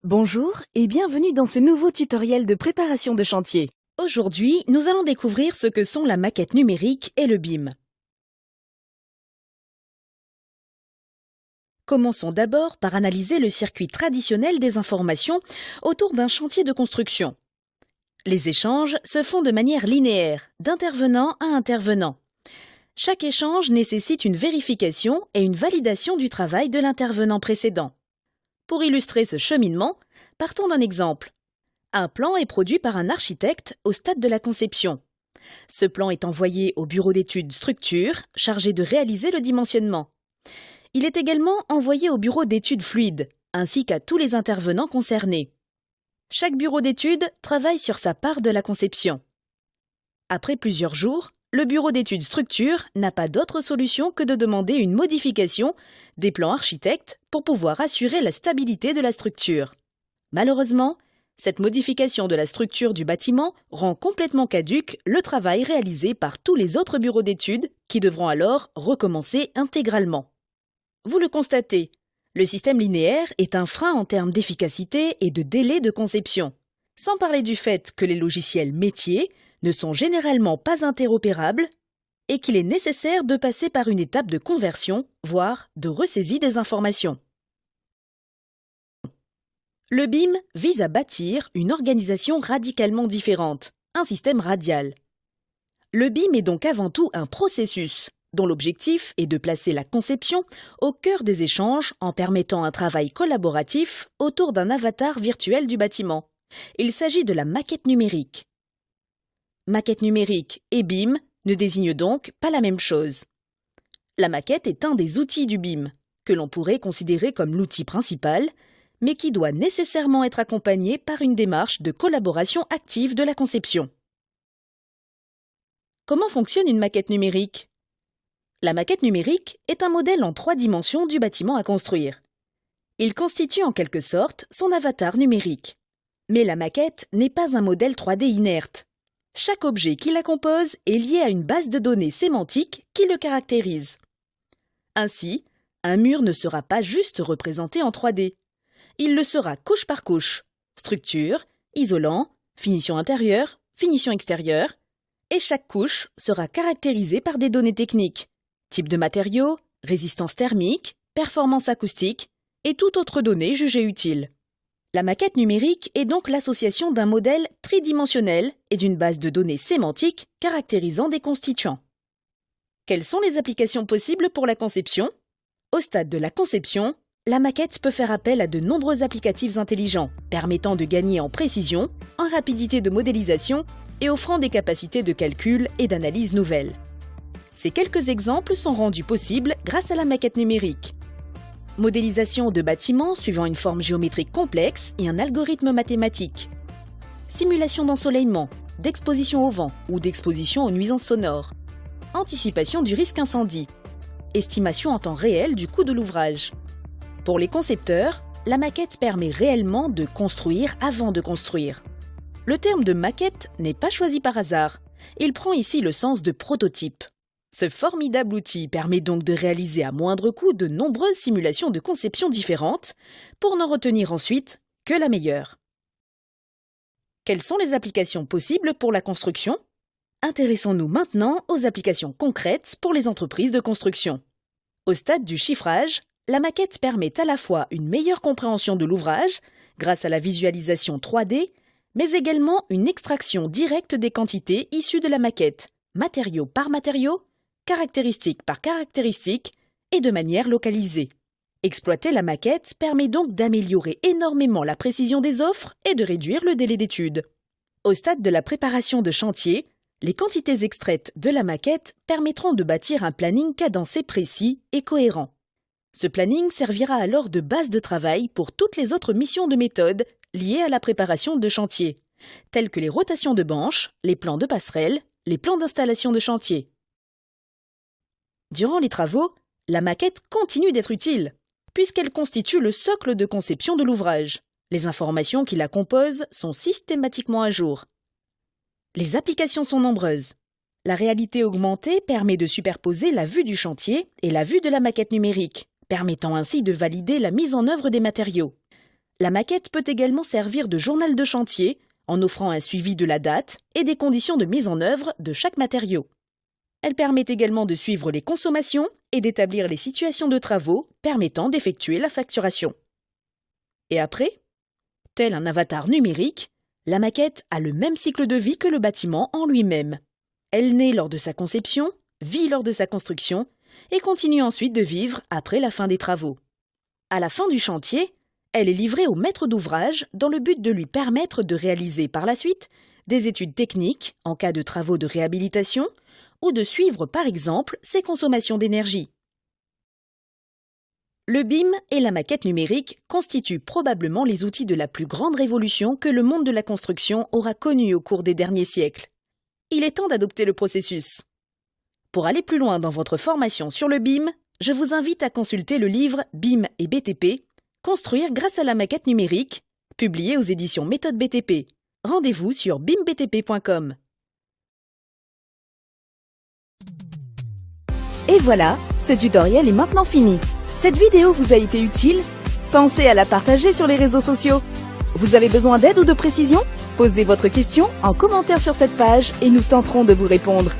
Bonjour et bienvenue dans ce nouveau tutoriel de préparation de chantier. Aujourd'hui, nous allons découvrir ce que sont la maquette numérique et le BIM. Commençons d'abord par analyser le circuit traditionnel des informations autour d'un chantier de construction. Les échanges se font de manière linéaire, d'intervenant à intervenant. Chaque échange nécessite une vérification et une validation du travail de l'intervenant précédent. Pour illustrer ce cheminement, partons d'un exemple. Un plan est produit par un architecte au stade de la conception. Ce plan est envoyé au bureau d'études structure, chargé de réaliser le dimensionnement. Il est également envoyé au bureau d'études fluides, ainsi qu'à tous les intervenants concernés. Chaque bureau d'études travaille sur sa part de la conception. Après plusieurs jours, le bureau d'études structure n'a pas d'autre solution que de demander une modification des plans architectes pour pouvoir assurer la stabilité de la structure. Malheureusement, cette modification de la structure du bâtiment rend complètement caduque le travail réalisé par tous les autres bureaux d'études qui devront alors recommencer intégralement. Vous le constatez, le système linéaire est un frein en termes d'efficacité et de délai de conception, sans parler du fait que les logiciels métiers ne sont généralement pas interopérables et qu'il est nécessaire de passer par une étape de conversion, voire de ressaisie des informations. Le BIM vise à bâtir une organisation radicalement différente, un système radial. Le BIM est donc avant tout un processus, dont l'objectif est de placer la conception au cœur des échanges en permettant un travail collaboratif autour d'un avatar virtuel du bâtiment. Il s'agit de la maquette numérique. Maquette numérique et BIM ne désignent donc pas la même chose. La maquette est un des outils du BIM, que l'on pourrait considérer comme l'outil principal, mais qui doit nécessairement être accompagné par une démarche de collaboration active de la conception. Comment fonctionne une maquette numérique ? La maquette numérique est un modèle en 3 dimensions du bâtiment à construire. Il constitue en quelque sorte son avatar numérique. Mais la maquette n'est pas un modèle 3D inerte. Chaque objet qui la compose est lié à une base de données sémantique qui le caractérise. Ainsi, un mur ne sera pas juste représenté en 3D. Il le sera couche par couche, structure, isolant, finition intérieure, finition extérieure, et chaque couche sera caractérisée par des données techniques, type de matériaux, résistance thermique, performance acoustique, et toute autre donnée jugée utile. La maquette numérique est donc l'association d'un modèle tridimensionnel et d'une base de données sémantique caractérisant des constituants. Quelles sont les applications possibles pour la conception ? Au stade de la conception, la maquette peut faire appel à de nombreux applicatifs intelligents, permettant de gagner en précision, en rapidité de modélisation et offrant des capacités de calcul et d'analyse nouvelles. Ces quelques exemples sont rendus possibles grâce à la maquette numérique. Modélisation de bâtiments suivant une forme géométrique complexe et un algorithme mathématique. Simulation d'ensoleillement, d'exposition au vent ou d'exposition aux nuisances sonores. Anticipation du risque incendie. Estimation en temps réel du coût de l'ouvrage. Pour les concepteurs, la maquette permet réellement de construire avant de construire. Le terme de maquette n'est pas choisi par hasard. Il prend ici le sens de prototype. Ce formidable outil permet donc de réaliser à moindre coût de nombreuses simulations de conception différentes pour n'en retenir ensuite que la meilleure. Quelles sont les applications possibles pour la construction ? Intéressons-nous maintenant aux applications concrètes pour les entreprises de construction. Au stade du chiffrage, la maquette permet à la fois une meilleure compréhension de l'ouvrage grâce à la visualisation 3D, mais également une extraction directe des quantités issues de la maquette, matériau par matériau, caractéristique par caractéristique et de manière localisée. Exploiter la maquette permet donc d'améliorer énormément la précision des offres et de réduire le délai d'étude. Au stade de la préparation de chantier, les quantités extraites de la maquette permettront de bâtir un planning cadencé précis et cohérent. Ce planning servira alors de base de travail pour toutes les autres missions de méthode liées à la préparation de chantier, telles que les rotations de banches, les plans de passerelles, les plans d'installation de chantier. Durant les travaux, la maquette continue d'être utile, puisqu'elle constitue le socle de conception de l'ouvrage. Les informations qui la composent sont systématiquement à jour. Les applications sont nombreuses. La réalité augmentée permet de superposer la vue du chantier et la vue de la maquette numérique, permettant ainsi de valider la mise en œuvre des matériaux. La maquette peut également servir de journal de chantier en offrant un suivi de la date et des conditions de mise en œuvre de chaque matériau. Elle permet également de suivre les consommations et d'établir les situations de travaux permettant d'effectuer la facturation. Et après, tel un avatar numérique, la maquette a le même cycle de vie que le bâtiment en lui-même. Elle naît lors de sa conception, vit lors de sa construction et continue ensuite de vivre après la fin des travaux. À la fin du chantier, elle est livrée au maître d'ouvrage dans le but de lui permettre de réaliser par la suite des études techniques en cas de travaux de réhabilitation ou de suivre par exemple ses consommations d'énergie. Le BIM et la maquette numérique constituent probablement les outils de la plus grande révolution que le monde de la construction aura connue au cours des derniers siècles. Il est temps d'adopter le processus. Pour aller plus loin dans votre formation sur le BIM, je vous invite à consulter le livre BIM et BTP, Construire grâce à la maquette numérique, publié aux éditions Méthode BTP. Rendez-vous sur bimbtp.com. Et voilà, ce tutoriel est maintenant fini. Cette vidéo vous a été utile? Pensez à la partager sur les réseaux sociaux. Vous avez besoin d'aide ou de précision? Posez votre question en commentaire sur cette page et nous tenterons de vous répondre.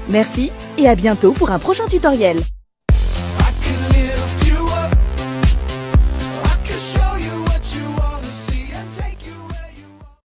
Merci et à bientôt pour un prochain tutoriel.